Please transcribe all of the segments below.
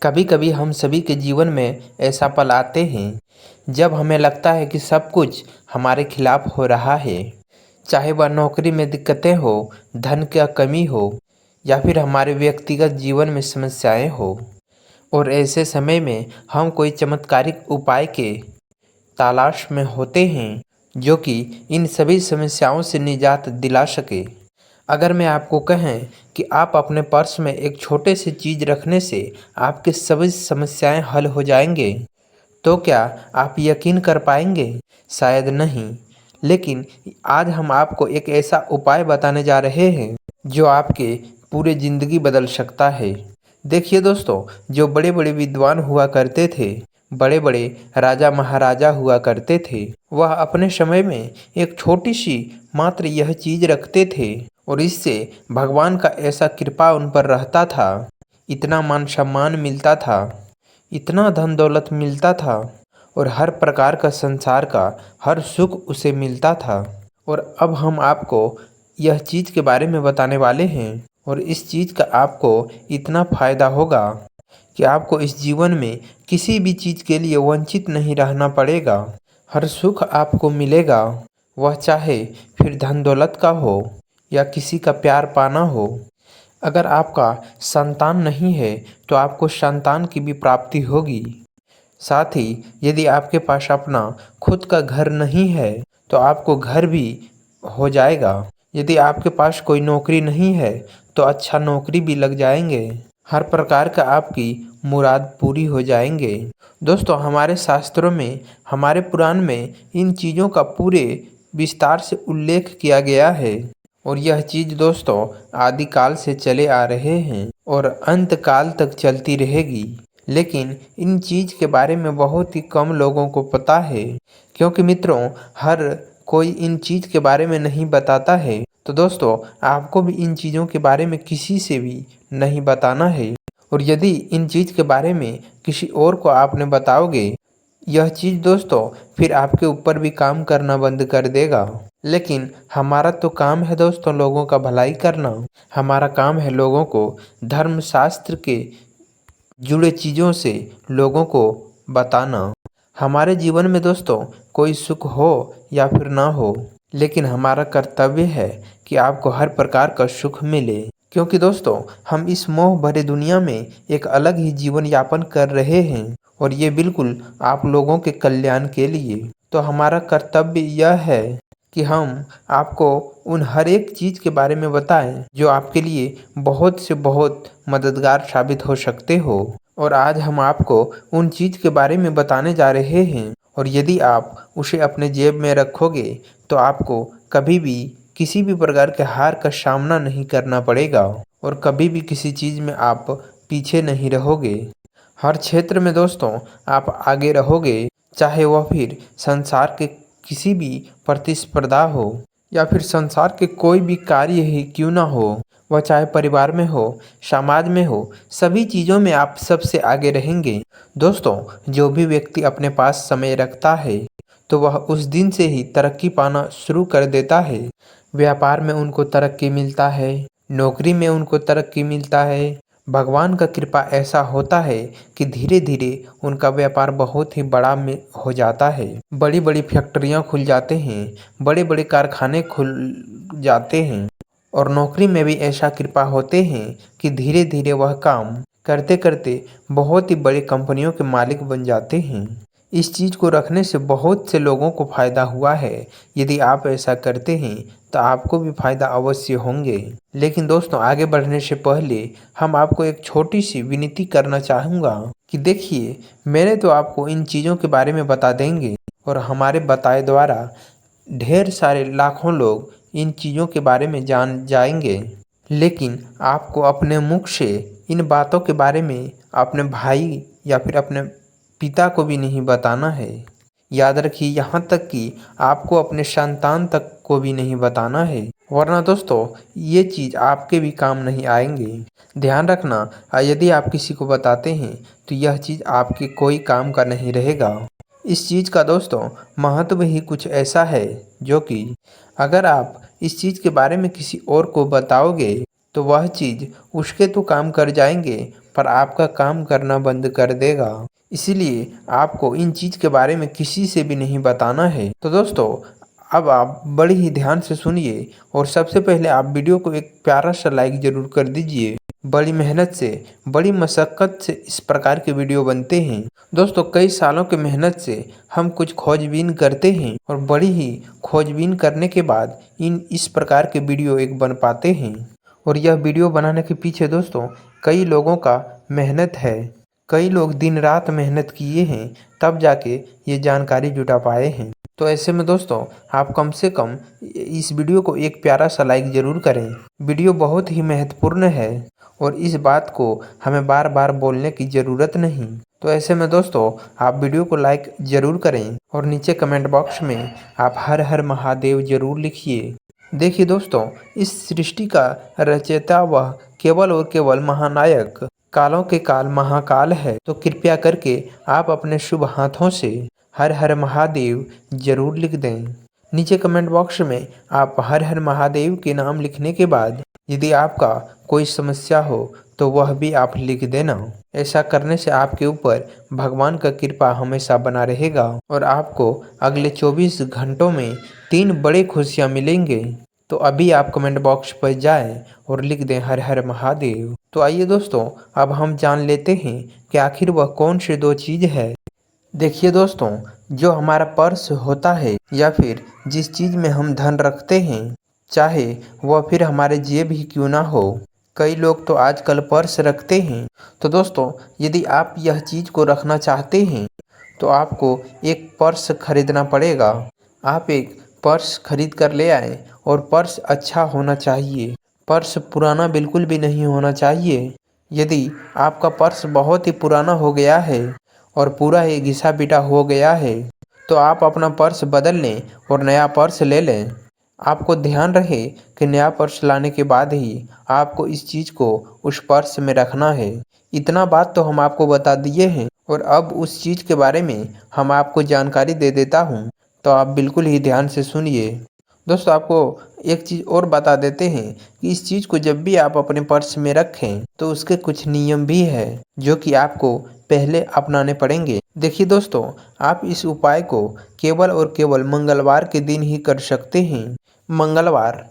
कभी कभी हम सभी के जीवन में ऐसा पल आते हैं जब हमें लगता है कि सब कुछ हमारे खिलाफ हो रहा है। चाहे वह नौकरी में दिक्कतें हो, धन की कमी हो या फिर हमारे व्यक्तिगत जीवन में समस्याएं हो। और ऐसे समय में हम कोई चमत्कारिक उपाय के तलाश में होते हैं जो कि इन सभी समस्याओं से निजात दिला सके। अगर मैं आपको कहें कि आप अपने पर्स में एक छोटे से चीज़ रखने से आपकी सभी समस्याएं हल हो जाएंगे, तो क्या आप यकीन कर पाएंगे? शायद नहीं। लेकिन आज हम आपको एक ऐसा उपाय बताने जा रहे हैं जो आपके पूरे ज़िंदगी बदल सकता है। देखिए दोस्तों, जो बड़े बड़े विद्वान हुआ करते थे, बड़े बड़े राजा महाराजा हुआ करते थे, वह अपने समय में एक छोटी सी मात्र यह चीज़ रखते थे और इससे भगवान का ऐसा कृपा उन पर रहता था, इतना मान सम्मान मिलता था, इतना धन दौलत मिलता था और हर प्रकार का संसार का हर सुख उसे मिलता था। और अब हम आपको यह चीज़ के बारे में बताने वाले हैं और इस चीज़ का आपको इतना फ़ायदा होगा कि आपको इस जीवन में किसी भी चीज़ के लिए वंचित नहीं रहना पड़ेगा। हर सुख आपको मिलेगा, वह चाहे फिर धन दौलत का हो या किसी का प्यार पाना हो। अगर आपका संतान नहीं है तो आपको संतान की भी प्राप्ति होगी। साथ ही यदि आपके पास अपना खुद का घर नहीं है तो आपको घर भी हो जाएगा। यदि आपके पास कोई नौकरी नहीं है तो अच्छा नौकरी भी लग जाएंगे। हर प्रकार का आपकी मुराद पूरी हो जाएंगे। दोस्तों, हमारे शास्त्रों में, हमारे पुराण में इन चीज़ों का पूरे विस्तार से उल्लेख किया गया है और यह चीज़ दोस्तों आदिकाल से चले आ रहे हैं और अंत काल तक चलती रहेगी। लेकिन इन चीज़ के बारे में बहुत ही कम लोगों को पता है, क्योंकि मित्रों हर कोई इन चीज़ के बारे में नहीं बताता है। तो दोस्तों, आपको भी इन चीज़ों के बारे में किसी से भी नहीं बताना है। और यदि इन चीज़ के बारे में किसी और को आपने बताओगे, यह चीज़ दोस्तों फिर आपके ऊपर भी काम करना बंद कर देगा। लेकिन हमारा तो काम है दोस्तों लोगों का भलाई करना। हमारा काम है लोगों को धर्मशास्त्र के जुड़े चीज़ों से लोगों को बताना। हमारे जीवन में दोस्तों कोई सुख हो या फिर ना हो, लेकिन हमारा कर्तव्य है कि आपको हर प्रकार का सुख मिले, क्योंकि दोस्तों हम इस मोह भरे दुनिया में एक अलग ही जीवन यापन कर रहे हैं और ये बिल्कुल आप लोगों के कल्याण के लिए। तो हमारा कर्तव्य यह है कि हम आपको उन हर एक चीज़ के बारे में बताएं जो आपके लिए बहुत से बहुत मददगार साबित हो सकते हो। और आज हम आपको उन चीज़ के बारे में बताने जा रहे हैं और यदि आप उसे अपने जेब में रखोगे तो आपको कभी भी किसी भी प्रकार के हार का सामना नहीं करना पड़ेगा और कभी भी किसी चीज़ में आप पीछे नहीं रहोगे। हर क्षेत्र में दोस्तों आप आगे रहोगे, चाहे वह फिर संसार के किसी भी प्रतिस्पर्धा हो या फिर संसार के कोई भी कार्य ही क्यों ना हो, वह चाहे परिवार में हो, समाज में हो, सभी चीज़ों में आप सबसे आगे रहेंगे। दोस्तों, जो भी व्यक्ति अपने पास समय रखता है तो वह उस दिन से ही तरक्की पाना शुरू कर देता है। व्यापार में उनको तरक्की मिलता है, नौकरी में उनको तरक्की मिलता है। भगवान का कृपा ऐसा होता है कि धीरे धीरे उनका व्यापार बहुत ही बड़ा में हो जाता है। बड़ी बड़ी फैक्ट्रियां खुल जाते हैं, बड़े बड़े कारखाने खुल जाते हैं और नौकरी में भी ऐसा कृपा होते हैं कि धीरे धीरे वह काम करते करते बहुत ही बड़ी कंपनियों के मालिक बन जाते हैं। इस चीज़ को रखने से बहुत से लोगों को फ़ायदा हुआ है। यदि आप ऐसा करते हैं तो आपको भी फ़ायदा अवश्य होंगे। लेकिन दोस्तों, आगे बढ़ने से पहले हम आपको एक छोटी सी विनती करना चाहूँगा कि देखिए, मैंने तो आपको इन चीज़ों के बारे में बता देंगे और हमारे बताए द्वारा ढेर सारे लाखों लोग इन चीज़ों के बारे में जान जाएंगे। लेकिन आपको अपने मुख से इन बातों के बारे में अपने भाई या फिर अपने पिता को भी नहीं बताना है। याद रखिए, यहाँ तक कि आपको अपने संतान तक को भी नहीं बताना है, वरना दोस्तों ये चीज़ आपके भी काम नहीं आएंगे। ध्यान रखना, यदि आप किसी को बताते हैं तो यह चीज़ आपके कोई काम का नहीं रहेगा। इस चीज़ का दोस्तों महत्व ही कुछ ऐसा है जो कि अगर आप इस चीज़ के बारे में किसी और को बताओगे तो वह चीज़ उसके तो काम कर जाएंगे, पर आपका काम करना बंद कर देगा। इसीलिए आपको इन चीज़ के बारे में किसी से भी नहीं बताना है। तो दोस्तों, अब आप बड़ी ही ध्यान से सुनिए और सबसे पहले आप वीडियो को एक प्यारा सा लाइक ज़रूर कर दीजिए। बड़ी मेहनत से, बड़ी मशक्क़त से इस प्रकार के वीडियो बनते हैं। दोस्तों, कई सालों की मेहनत से हम कुछ खोजबीन करते हैं और बड़ी ही खोजबीन करने के बाद इस प्रकार के वीडियो एक बन पाते हैं। और यह वीडियो बनाने के पीछे दोस्तों कई लोगों का मेहनत है। कई लोग दिन रात मेहनत किए हैं, तब जाके ये जानकारी जुटा पाए हैं। तो ऐसे में दोस्तों, आप कम से कम इस वीडियो को एक प्यारा सा लाइक ज़रूर करें। वीडियो बहुत ही महत्वपूर्ण है और इस बात को हमें बार बार बोलने की ज़रूरत नहीं। तो ऐसे में दोस्तों, आप वीडियो को लाइक ज़रूर करें और नीचे कमेंट बॉक्स में आप हर हर महादेव ज़रूर लिखिए। देखिए दोस्तों, इस सृष्टि का रचयिता वह केवल और केवल महानायक, कालों के काल महाकाल है। तो कृपया करके आप अपने शुभ हाथों से हर हर महादेव जरूर लिख दें। नीचे कमेंट बॉक्स में आप हर हर महादेव के नाम लिखने के बाद यदि आपका कोई समस्या हो तो वह भी आप लिख देना। ऐसा करने से आपके ऊपर भगवान का कृपा हमेशा बना रहेगा और आपको अगले 24 घंटों में 3 बड़े खुशियां मिलेंगे। तो अभी आप कमेंट बॉक्स पर जाएं और लिख दें हर हर महादेव। तो आइए दोस्तों, अब हम जान लेते हैं कि आखिर वह कौन सी 2 चीज़ है। देखिए दोस्तों, जो हमारा पर्स होता है या फिर जिस चीज़ में हम धन रखते हैं, चाहे वह फिर हमारे जेब ही क्यों ना हो, कई लोग तो आजकल पर्स रखते हैं। तो दोस्तों, यदि आप यह चीज़ को रखना चाहते हैं तो आपको एक पर्स खरीदना पड़ेगा। आप एक पर्स खरीद कर ले आएँ और पर्स अच्छा होना चाहिए। पर्स पुराना बिल्कुल भी नहीं होना चाहिए। यदि आपका पर्स बहुत ही पुराना हो गया है और पूरा ही घिसा पिटा हो गया है तो आप अपना पर्स बदल लें और नया पर्स ले लें। आपको ध्यान रहे कि नया पर्स लाने के बाद ही आपको इस चीज़ को उस पर्स में रखना है। इतना बात तो हम आपको बता दिए हैं और अब उस चीज़ के बारे में हम आपको जानकारी दे देता हूँ, तो आप बिल्कुल ही ध्यान से सुनिए। दोस्तों, आपको एक चीज़ और बता देते हैं कि इस चीज़ को जब भी आप अपने पर्स में रखें तो उसके कुछ नियम भी है जो कि आपको पहले अपनाने पड़ेंगे। देखिए दोस्तों, आप इस उपाय को केवल और केवल मंगलवार के दिन ही कर सकते हैं। मंगलवार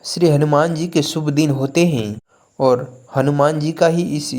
श्री हनुमान जी के शुभ दिन होते हैं और हनुमान जी का ही इस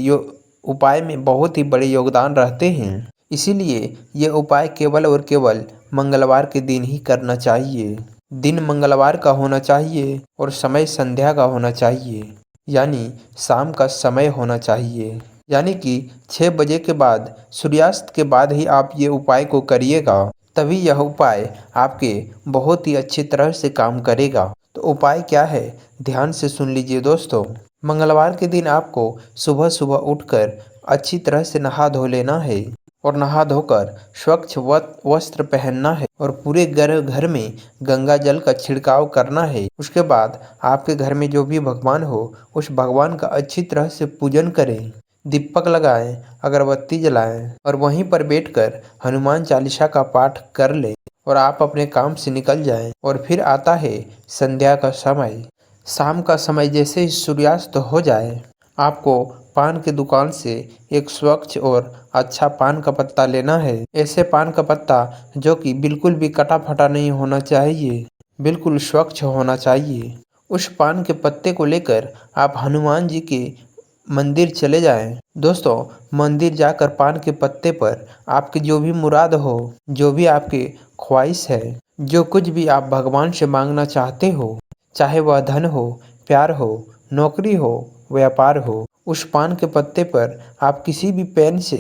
उपाय में बहुत ही बड़े योगदान रहते हैं। इसीलिए ये उपाय केवल और केवल मंगलवार के दिन ही करना चाहिए। दिन मंगलवार का होना चाहिए और समय संध्या का होना चाहिए, यानी शाम का समय होना चाहिए। यानी कि 6 बजे के बाद, सूर्यास्त के बाद ही आप ये उपाय को करिएगा, तभी यह उपाय आपके बहुत ही अच्छी तरह से काम करेगा। तो उपाय क्या है, ध्यान से सुन लीजिए दोस्तों। मंगलवार के दिन आपको सुबह सुबह उठकर अच्छी तरह से नहा धो लेना है और नहा धोकर स्वच्छ वस्त्र पहनना है और पूरे घर में गंगा जल का छिड़काव करना है। उसके बाद आपके घर में जो भी भगवान हो उस भगवान का अच्छी तरह से पूजन करें, दीपक लगाएं, अगरबत्ती जलाएं और वहीं पर बैठकर हनुमान चालीसा का पाठ कर लें और आप अपने काम से निकल जाएं। और फिर आता है संध्या का समय। शाम का समय जैसे ही सूर्यास्त हो जाए, आपको पान की दुकान से एक स्वच्छ और अच्छा पान का पत्ता लेना है। ऐसे पान का पत्ता जो कि बिल्कुल भी कटा फटा नहीं होना चाहिए, बिल्कुल स्वच्छ होना चाहिए। उस पान के पत्ते को लेकर आप हनुमान जी के मंदिर चले जाएं। दोस्तों, मंदिर जाकर पान के पत्ते पर आपकी जो भी मुराद हो, जो भी आपकी ख्वाहिश है, जो कुछ भी आप भगवान से मांगना चाहते हो, चाहे वह धन हो, प्यार हो, नौकरी हो, व्यापार हो, उस पान के पत्ते पर आप किसी भी पेन से,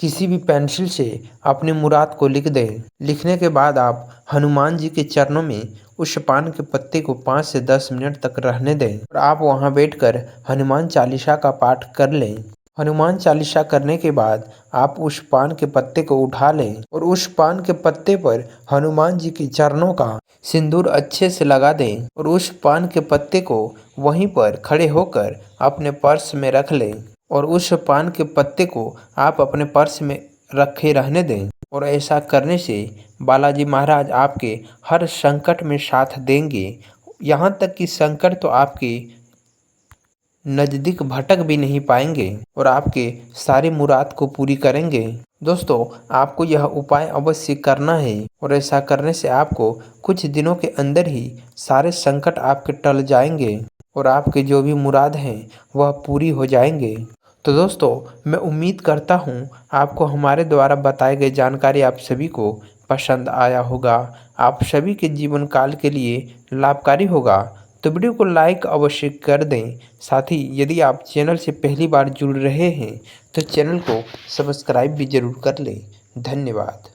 किसी भी पेंसिल से अपनी मुराद को लिख दें। लिखने के बाद आप हनुमान जी के चरणों में उस पान के पत्ते को 5 से 10 मिनट तक रहने दें और आप वहां बैठकर हनुमान चालीसा का पाठ कर लें। हनुमान चालीसा करने के बाद आप उस पान के पत्ते को उठा लें और उस पान के पत्ते पर हनुमान जी के चरणों का सिंदूर अच्छे से लगा दें और उस पान के पत्ते को वहीं पर खड़े होकर अपने पर्स में रख लें और उस पान के पत्ते को आप अपने पर्स में रखे रहने दें। और ऐसा करने से बालाजी महाराज आपके हर संकट में साथ देंगे। यहाँ तक कि संकट तो आपके नज़दीक भटक भी नहीं पाएंगे और आपके सारे मुराद को पूरी करेंगे। दोस्तों, आपको यह उपाय अवश्य करना है और ऐसा करने से आपको कुछ दिनों के अंदर ही सारे संकट आपके टल जाएंगे और आपके जो भी मुराद हैं वह पूरी हो जाएंगे। तो दोस्तों, मैं उम्मीद करता हूँ आपको हमारे द्वारा बताए गए जानकारी आप सभी को पसंद आया होगा, आप सभी के जीवन काल के लिए लाभकारी होगा। तो वीडियो को लाइक अवश्य कर दें। साथ ही यदि आप चैनल से पहली बार जुड़ रहे हैं तो चैनल को सब्सक्राइब भी जरूर कर लें। धन्यवाद।